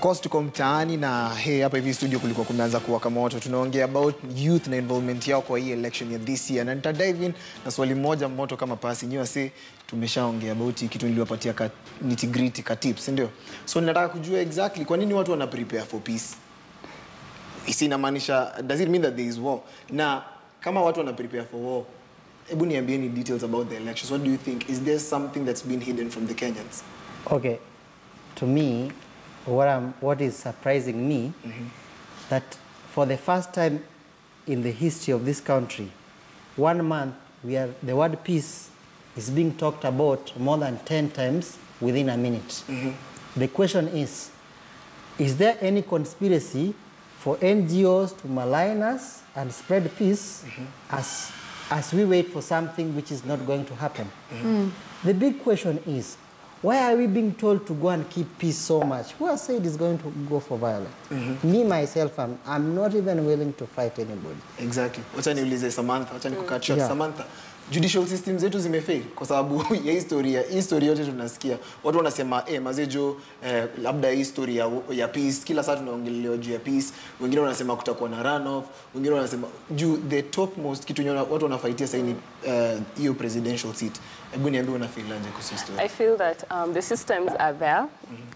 course tuko mtaani na hapa hivi studio kulikuwa kumeanza kuwaka moto. Tunaongea about youth na involvement yao kwa hii election ya this year. Na nita dive in na swali moja moto kama pasi. Nyiwa say tumeshaongea about kitu niliwapatia nitty gritty ka tips, ndio? So nataka kujua exactly kwa nini watu wana prepare for peace. Isi inamaanisha, does it mean that there is war? Na kama watu wana prepare for war, hebu niambieni details about the elections. What do you think? Is there something that's been hidden from the Kenyans? Okay, to me, what is surprising me, that for the first time in the history of this country, 1 month the word peace is being talked about more than 10 times within a minute. The question is there any conspiracy for NGOs to malign us and spread peace as we wait for something which is not going to happen? The big question is, why are we being told to go and keep peace so much? Who has said is going to go for violence? Me, myself, I'm not even willing to fight anybody. Exactly. Wacha niulize Samantha, wacha nikukat short. Samantha, judicial systems zetu zimefail kwa sababu ya history yote tunasikia. Watu wanasema mazejo labda history ya peace, kila saa tunaongelea juu ya peace. Wengine wanasema kutakuwa na runoff, wengine wanasema juu the topmost kitu watu wanafaitia sasa ni hiyo presidential seat. Hebu niambie unafeel aje kuhusu story? I feel that the systems are there.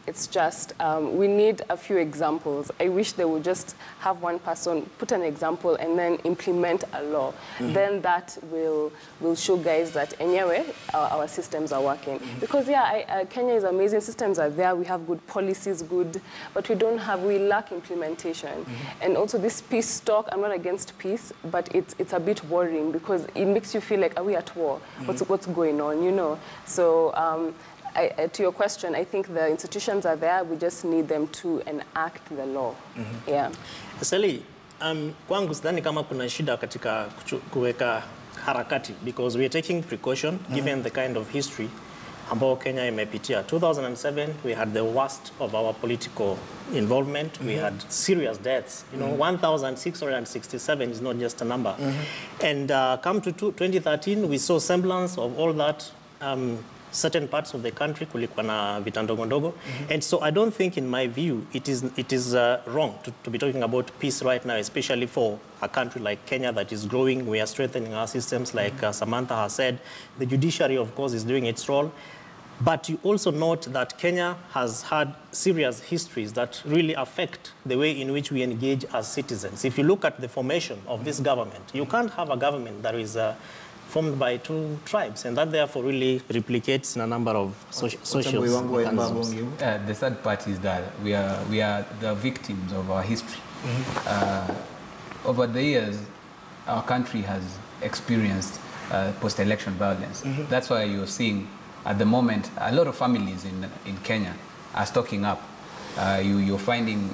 It's just we need a few examples. I wish they would just have one person put an example and then implement a law. Then that will show guys that anyway our systems are working. Because Kenya is amazing. Systems are there. We have good policies, but we lack implementation. And also this peace talk. I'm not against peace, but it's a bit worrying because it makes you feel like, are we at war? What's going on? You know. So to your question, I think the institutions are there. We just need them to enact the law. Yeah. Sally, kwangu sidhani kama kuna shida katika kuweka harakati because we are taking precaution given the kind of history ambao Kenya imepitia. 2007 we had the worst of our political involvement. We had serious deaths. You know, 1,667 is not just a number. And come to 2013, we saw semblance of all that. Certain parts of the country kulikuwa na vita ndogo. And so I don't think, in my view, it is wrong to be talking about peace right now, especially for a country like Kenya that is growing. We are strengthening our systems, like Samantha has said. The judiciary, of course, is doing its role. But you also note that Kenya has had serious histories that really affect the way in which we engage as citizens. If you look at the formation of this government, you can't have a government that is formed by 2 tribes, and that therefore really replicates in a number of social mechanisms. The third part is that we are the victims of our history. Over the years, our country has experienced post-election violence. That's why you're seeing, at the moment, a lot of families in Kenya are stocking up. You're finding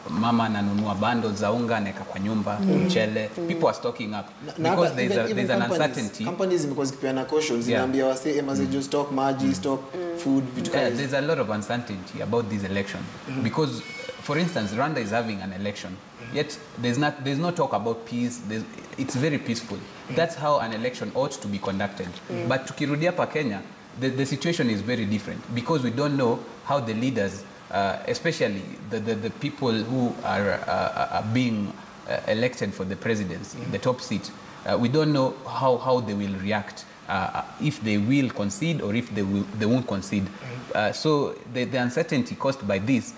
mama nanunua bundles za unga neka kwa nyumba, mchele. People are stocking up because there's an uncertainty. Companies because kipeana cautions zinaambia wase just stock maji, stock food. There's a lot of uncertainty about this election because, for instance, Rwanda is having an election. Yet there's no talk about peace. It's very peaceful. That's how an election ought to be conducted. But tukirudi hapa Kenya, the situation is very different because we don't know how the leaders, especially the people who are being elected for the presidency, the top seat, we don't know how they will react, if they will concede or if they won't concede. So the uncertainty caused by this,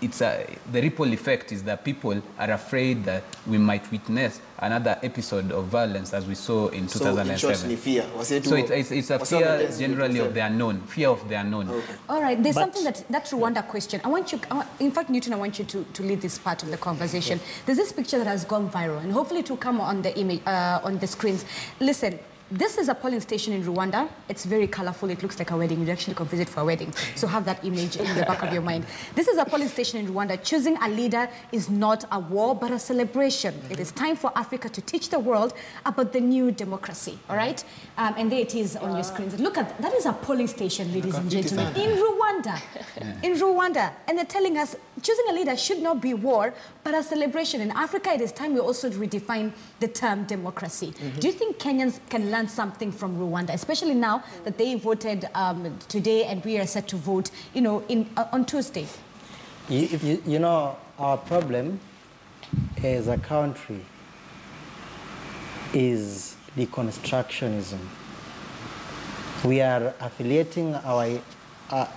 the ripple effect is that people are afraid that we might witness another episode of violence as we saw in 2007. So it's a fear generally of the unknown, fear of the unknown. All right, there's something that Rwanda question. In fact, Newton, I want you to lead this part of the conversation. There's this picture that has gone viral, and hopefully it will come on the image, on the screens. Listen. This is a polling station in Rwanda. It's very colorful. It looks like a wedding. You'd actually come visit for a wedding. So have that image in the back of your mind. This is a polling station in Rwanda. Choosing a leader is not a war, but a celebration. It is time for Africa to teach the world about the new democracy. All right? And there it is on your screens. Look at that. Is a polling station, ladies and gentlemen, in Rwanda. In Rwanda. And they're telling us choosing a leader should not be war, but a celebration. In Africa, it is time we also redefine the term democracy. Do you think Kenyans can learn something from Rwanda, especially now that they voted today and we are set to vote, on Tuesday? You know, our problem as a country is deconstructionism. We are affiliating our,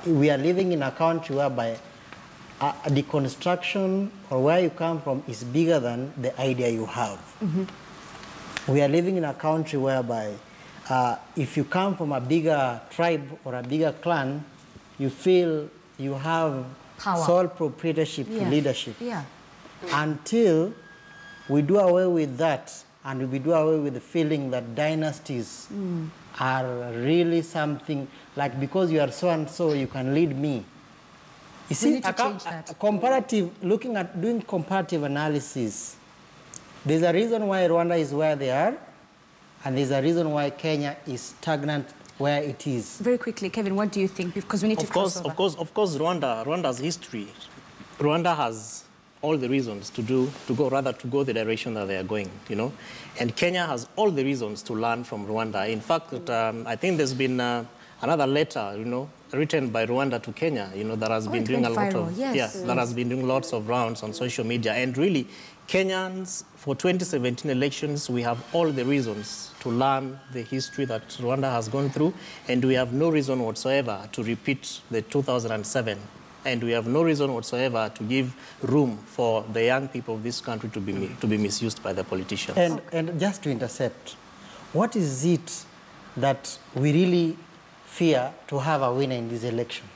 we are living in a country whereby deconstruction or where you come from is bigger than the idea you have. We are living in a country whereby if you come from a bigger tribe or a bigger clan, you feel you have power, sole proprietorship to leadership. Until we do away with that, and we do away with the feeling that dynasties are really something like, because you are so and so, you can lead me. You see, comparative, looking at doing comparative analysis, there's a reason why Rwanda is where they are, and there's a reason why Kenya is stagnant where it is. Very quickly, Kevin, what do you think? Because we need to cross over. Of course, Rwanda's history, Rwanda has all the reasons to go the direction that they are going, you know. And Kenya has all the reasons to learn from Rwanda. In fact, I think there's been another letter, you know, written by Rwanda to Kenya, you know, that has been doing a lot of, that has been doing lots of rounds on social media. And really, Kenyans, for 2017 elections, we have all the reasons to learn the history that Rwanda has gone through, and we have no reason whatsoever to repeat the 2007. And we have no reason whatsoever to give room for the young people of this country to be misused by the politicians. And just to intercept, what is it that we really fear to have a winner in this election?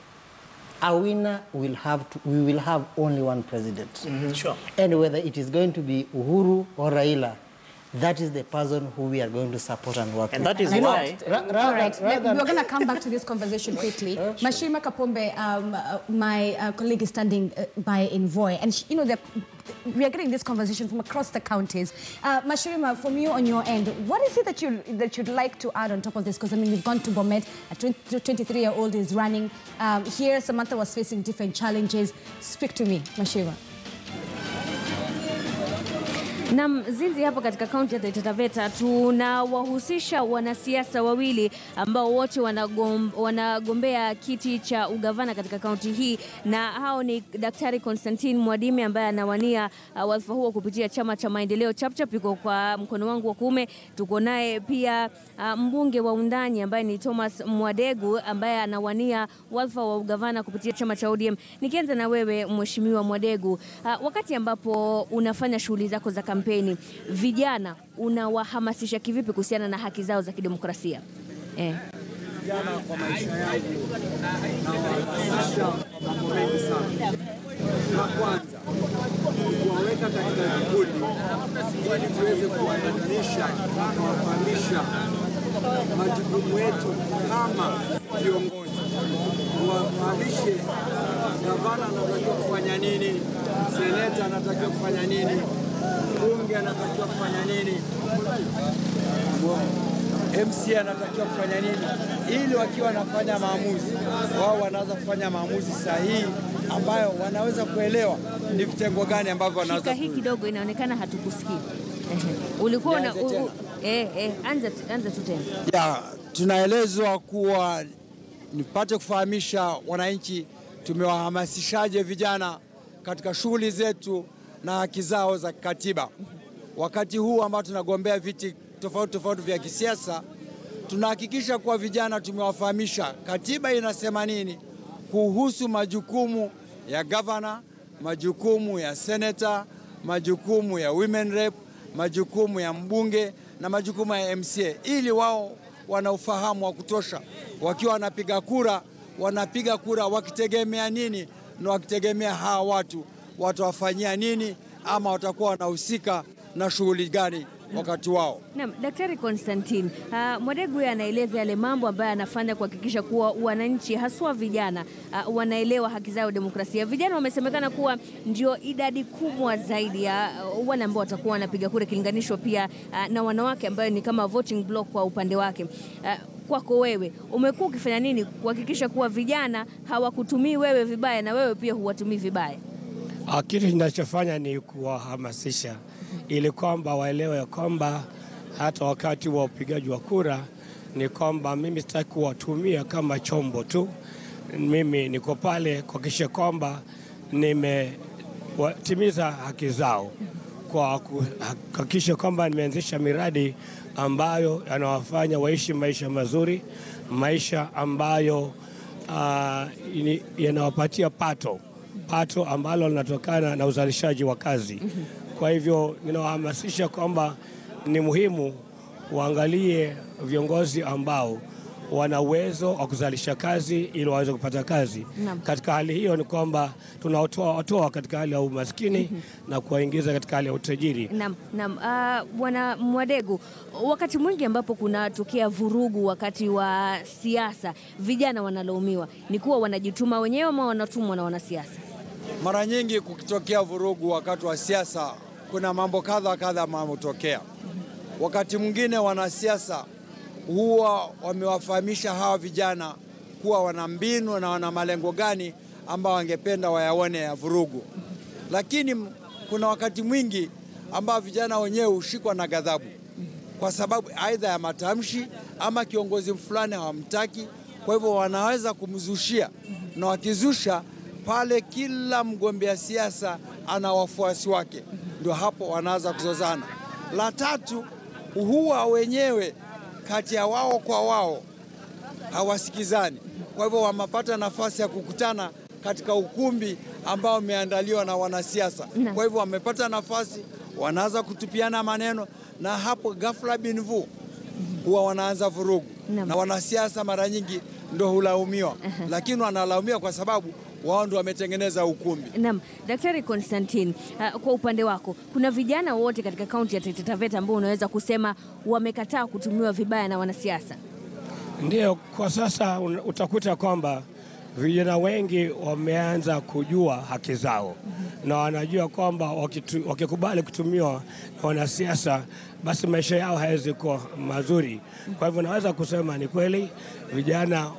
A winner will have to, we will have only one president. Sure. And whether it is going to be Uhuru or Raila, that is the person who we are going to support and work with. And that is why... We're going to come back to this conversation quickly. Mashirima Kapombe, my colleague is standing by in Voi, and you know, we are getting this conversation from across the counties. Mashirima, from you on your end, what is it that you'd like to add on top of this? Because I mean, we've gone to Bomet, a 23-year-old is running. Here, Samantha was facing different challenges. Speak to me, Mashirima. Na mzinzi hapa katika kaunti ya Taita Taveta tunawahusisha wanasiasa wawili ambao wote wanagombea kiti cha ugavana katika kaunti hii, na hao ni Daktari Constantine Mwadime ambaye anawania wadhifa huo kupitia chama cha maendeleo Chapchap, yuko kwa mkono wangu wa kuume. Tuko naye pia mbunge wa Undanyi ambaye ni Thomas Mwadegu ambaye anawania wadhifa wa ugavana kupitia chama cha ODM. Nikianza na wewe Mheshimiwa Mwadegu, wakati ambapo unafanya shughuli zako za kampeni, vijana unawahamasisha kivipi kuhusiana na haki zao za kidemokrasia? Vijana kwa maisha yangu nawahamasisha mambo mengi sana. La kwanza, kuwaweka katika vikundi ili tuweze kuwaelimisha na kuwafahamisha majukumu yetu kama viongozi. Kuwafahamishe gavana anatakiwa kufanya nini, seneta anatakiwa kufanya nini, bunge anatakiwa kufanya nini, MC anatakiwa kufanya nini, ili wakiwa wanafanya maamuzi, wao wanaweza kufanya maamuzi sahihi ambayo wanaweza kuelewa ni vitengo gani ambavyo wanaweza. Hii kidogo inaonekana hatukusikii. Ulikuwa na anza tu tena. Tunaelezwa kuwa nipate kufahamisha wananchi tumewahamasishaje vijana katika shughuli zetu na haki zao za katiba. Wakati huu ambao tunagombea viti tofauti tofauti vya kisiasa, tunahakikisha kuwa vijana tumewafahamisha katiba inasema nini kuhusu majukumu ya governor, majukumu ya senator, majukumu ya women rep, majukumu ya mbunge na majukumu ya MCA, ili wao wana ufahamu wa kutosha. Wakiwa wanapiga kura wakitegemea nini na wakitegemea hawa watu watawafanyia nini, ama watakuwa wanahusika na shughuli gani wakati wao. Naam, Daktari Constantine, Mwadegu anaeleza yale mambo ambayo anafanya kuhakikisha kuwa wananchi haswa vijana wanaelewa haki zao demokrasia. Vijana wamesemekana kuwa ndio idadi kubwa zaidi ya wale ambao watakuwa wanapiga kura kilinganishwa pia na wanawake ambao ni kama voting block kwa upande wake. Kwako wewe, umekuwa ukifanya nini kuhakikisha kuwa vijana hawakutumii wewe vibaya na wewe pia huwatumii vibaya? Kitu ninachofanya ni kuwahamasisha ili kwamba waelewe ya kwamba hata wakati wa upigaji wa kura ni kwamba mimi sitaki kuwatumia kama chombo tu. Mimi niko pale kuhakikisha kwamba nimetimiza haki zao kwa kuhakikisha kwamba nimeanzisha miradi ambayo yanawafanya waishi maisha mazuri, maisha ambayo yanawapatia pato ambalo linatokana na uzalishaji wa kazi. Kwa hivyo ninawahamasisha kwamba ni muhimu waangalie viongozi ambao wana uwezo wa kuzalisha kazi ili waweze kupata kazi. Katika hali hiyo ni kwamba tunawatoa katika hali ya umaskini na kuwaingiza katika hali ya utajiri. Bwana Mwadegu, wakati mwingi ambapo kunatokea vurugu wakati wa siasa, vijana wanalaumiwa ni kuwa wanajituma wenyewe ama wanatumwa na wanasiasa. Mara nyingi kukitokea vurugu wakati wa siasa, kuna mambo kadha hutokea. Wakati mwingine wanasiasa huwa wamewafahamisha hawa vijana kuwa wana mbinu na wana malengo gani ambao wangependa wayaone ya vurugu. Lakini kuna wakati mwingi ambao vijana wenyewe hushikwa na ghadhabu kwa sababu aidha ya matamshi ama kiongozi fulani hawamtaki, kwa hivyo wanaweza kumzushia, na wakizusha pale kila mgombea siasa ana wafuasi wake, ndio hapo wanaanza kuzozana. La tatu, huwa wenyewe kati ya wao kwa wao hawasikizani, kwa hivyo wamepata nafasi ya kukutana katika ukumbi ambao umeandaliwa na wanasiasa. Kwa hivyo wamepata nafasi, wanaanza kutupiana maneno, na hapo ghafla binvu huwa wanaanza vurugu. Na wanasiasa mara nyingi ndio hulaumiwa, lakini wanalaumiwa kwa sababu wao ndio wametengeneza ukumbi. Daktari Constantine, kwa upande wako, kuna vijana wote katika kaunti ya Taita Taveta ambao unaweza kusema wamekataa kutumiwa vibaya na wanasiasa? Ndio, kwa sasa utakuta kwamba vijana wengi wameanza kujua haki zao na wanajua kwamba wakikubali kutumiwa na wanasiasa basi maisha yao hayawezi kuwa mazuri. Kwa hivyo naweza kusema ni kweli vijana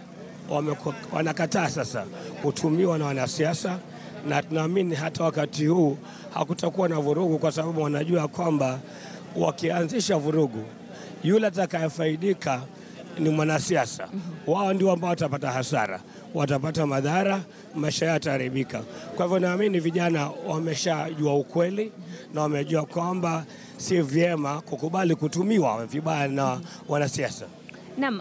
wanakataa sasa kutumiwa na wanasiasa, na tunaamini hata wakati huu hakutakuwa na vurugu, kwa sababu wanajua kwamba wakianzisha vurugu yule atakayefaidika ni mwanasiasa. Wao ndio ambao watapata hasara, watapata madhara, maisha yao yataharibika. Kwa hivyo naamini vijana wameshajua ukweli na wamejua kwamba si vyema kukubali kutumiwa vibaya na wanasiasa.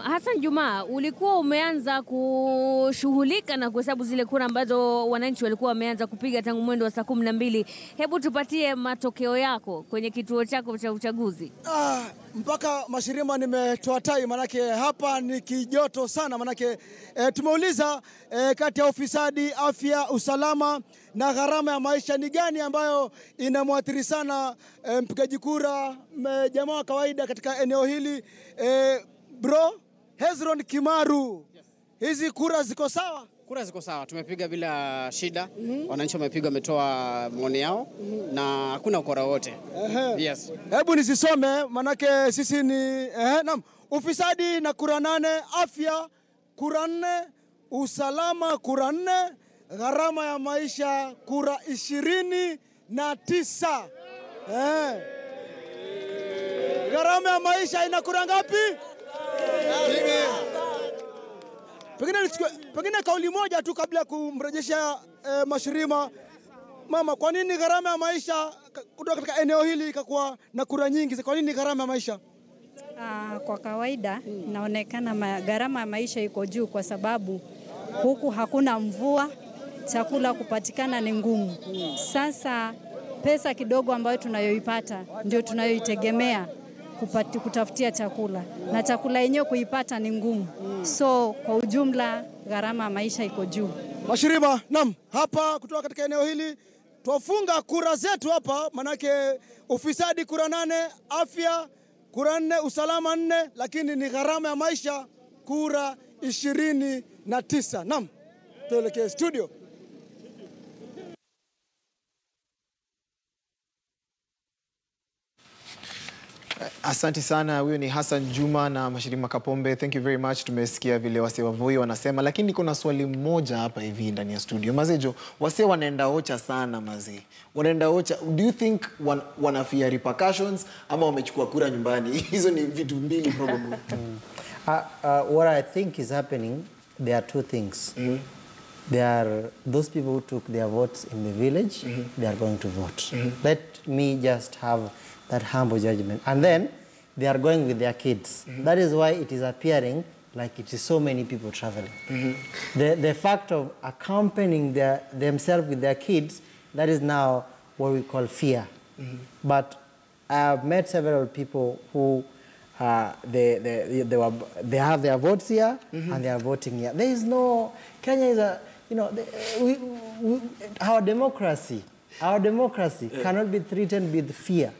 Hassan Juma, ulikuwa umeanza kushughulika na kuhesabu zile kura ambazo wananchi walikuwa wameanza kupiga tangu mwendo wa saa 12. Hebu tupatie matokeo yako kwenye kituo chako cha uchaguzi. Mpaka Mashirima nimetoa tai, manake hapa ni kijoto sana, manake tumeuliza kati ya ufisadi, afya, usalama na gharama ya maisha ni gani ambayo inamwathiri sana mpigaji kura, jamaa wa kawaida katika eneo hili. Bro, Hezron Kimaru, hizi kura ziko sawa? Kura ziko sawa, tumepiga bila shida. Wananchi wamepiga, wametoa maoni yao na hakuna ukora wote. Yes. Hebu nisisome manake sisi ni ufisadi na kura 8, afya kura 4, usalama kura 4, gharama ya maisha kura 29. Gharama ya maisha ina kura ngapi? Pengine kauli moja tu kabla ya kumrejesha Mashirima. Mama, kwa nini gharama ya maisha kutoka katika eneo hili ikakuwa na kura nyingi? Kwa nini gharama ya maisha? Kwa kawaida inaonekana gharama ya maisha iko juu kwa sababu huku hakuna mvua, chakula kupatikana ni ngumu. Sasa pesa kidogo ambayo tunayoipata ndio tunayoitegemea kutafutia chakula, na chakula yenyewe kuipata ni ngumu. So kwa ujumla gharama ya maisha iko juu. Mashirima, hapa kutoka katika eneo hili tuwafunga kura zetu hapa, manake ufisadi kura 8, afya kura 4, usalama 4, lakini ni gharama ya maisha kura 29. Tuelekee studio. Asante sana. Huyo ni Hassan Juma na Mashirima Kapombe. Thank you very much. Tumesikia vile wasee wa Voi wanasema, lakini niko na swali moja hapa hivi ndani ya studio. Mazejo, wasee wanaenda ocha sana mazee. Wanaenda ocha. Do you think wanafia repercussions ama wamechukua kura nyumbani? Hizo ni vitu mbili probably. What I think is happening, there are two things. those people who took their votes in the village, they are going to vote. Let me just have that humble judgment. And then they are going with their kids. That is why it is appearing like it is so many people traveling. The fact of accompanying themselves with their kids, that is now what we call fear. But I have met several people who they have their votes here and they are voting here. There is no, Kenya is a, you know, our democracy cannot be threatened with fear.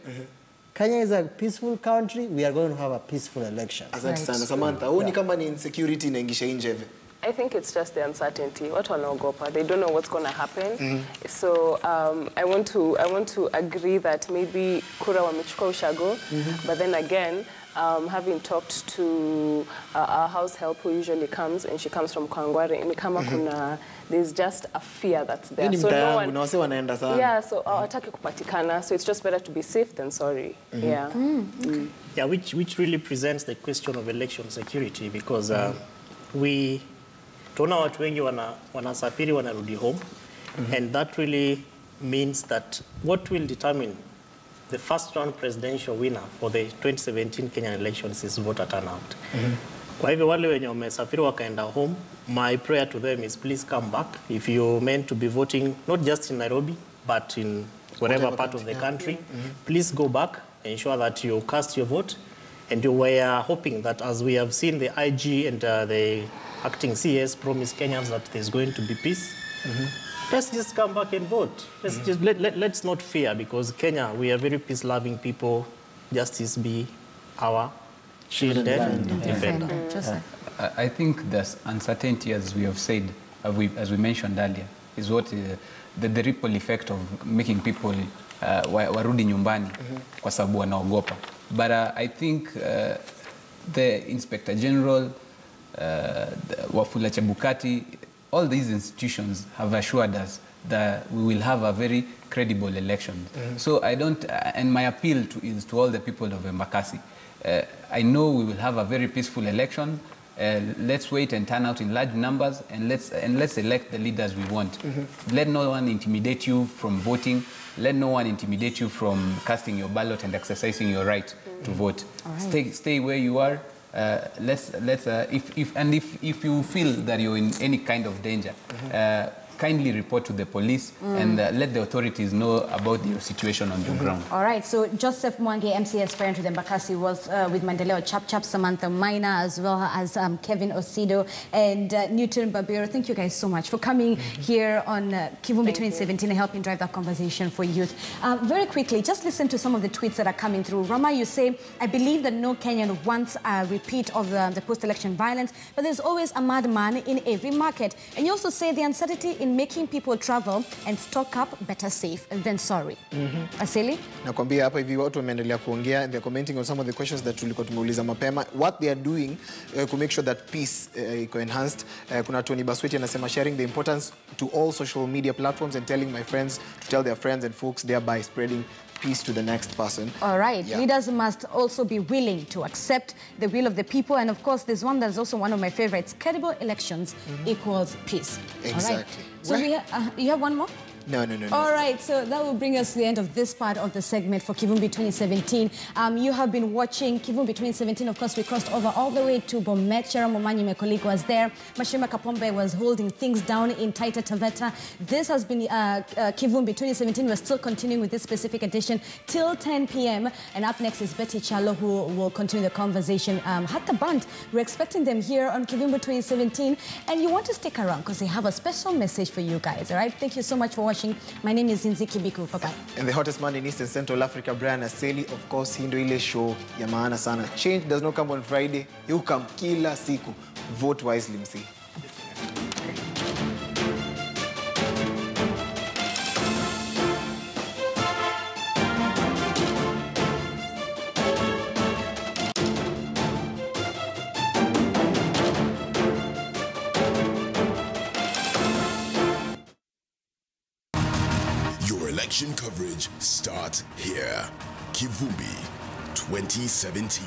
Kenya is a peaceful country. We are going to have a peaceful election. Asante sana. Samantha, huoni kama ni insecurity inaingisha nje hivi? I think it's just the uncertainty. Watu wanaogopa. They don't know what's going to happen. So I want to agree that maybe kura wamechukua ushago, but then again, having talked to our house help who usually comes, and she comes from Kangware, ni kama kuna, there's just a fear that's there. So no one, yeah, so hataki kupatikana. So it's just better to be safe than sorry. Yeah. Yeah, which really presents the question of election security, because we tunaona watu wengi wanasafiri wanarudi home, and that really means that what will determine the first round presidential winner for the 2017 Kenyan elections is voter turnout. Kwa hivyo wale wenye wamesafiri wakaenda home, my prayer to them is please come back. If you're meant to be voting, not just in Nairobi, but in whatever part of the country, please go back, ensure that you cast your vote. And we are hoping that, as we have seen the IG and the acting CS promise Kenyans that there's going to be peace, let's just come back and vote. Let's just let's not fear, because Kenya, we are very peace-loving people. Justice be our shield and defender. I think there's uncertainty, as we have said, as we mentioned earlier, is what the ripple effect of making people warudi nyumbani kwa sababu wanaogopa. But I think the Inspector General, Wafula Chebukati, all these institutions have assured us that we will have a very credible election. So I don't, and my appeal is to all the people of Embakasi. I know we will have a very peaceful election. Let's wait and turn out in large numbers, and let's elect the leaders we want. Let no one intimidate you from voting. Let no one intimidate you from casting your ballot and exercising your right to vote. Stay where you are. If you feel that you're in any kind of danger, kindly report to the police and let the authorities know about your situation on the ground. All right, so Joseph Mwangi, MCS parent with Embakasi, was with Mandeleo Chap, Samantha Maina, as well as Kevin Osido and Newton Babiro. Thank you guys so much for coming here on Kivumbi2017 and helping drive that conversation for youth. Very quickly, just listen to some of the tweets that are coming through. Rama, you say, I believe that no Kenyan wants a repeat of the post-election violence, but there's always a madman in every market. And you also say the uncertainty in making people travel and stock up, better safe than sorry. Asili? Nakwambia hapa hivi watu wameendelea kuongea, and they're commenting on some of the questions that tulikuwa tumeuliza mapema. What they are doing to make sure that peace iko enhanced. Kuna Tony Basweti anasema sharing the importance to all social media platforms and telling my friends to tell their friends and folks, thereby spreading peace to the next person. All right. Yeah. Leaders must also be willing to accept the will of the people. And of course, there's one that's also one of my favorites. Credible elections equals peace. Exactly. All right. So you have one more? No. All right, so that will bring us to the end of this part of the segment for Kivumbi2017. You have been watching Kivumbi2017. Of course, we crossed over all the way to Bomet. Chera Momanyi, my colleague, was there. Mashima Kapombe was holding things down in Taita Taveta. This has been Kivumbi2017. We're still continuing with this specific edition till 10 p.m. And up next is Betty Chalo, who will continue the conversation. Hatta Band, we're expecting them here on Kivumbi2017. And you want to stick around because they have a special message for you guys, all right? Thank you so much for watching. My name is Zinzi Kibiku. Bye-bye. And the hottest man in East and Central Africa, Brian Aseli, of course, hii ndio ile show ya maana sana. Change does not come on Friday. You come kila siku. Vote wisely, msi. Election coverage starts here. Kivumbi 2017.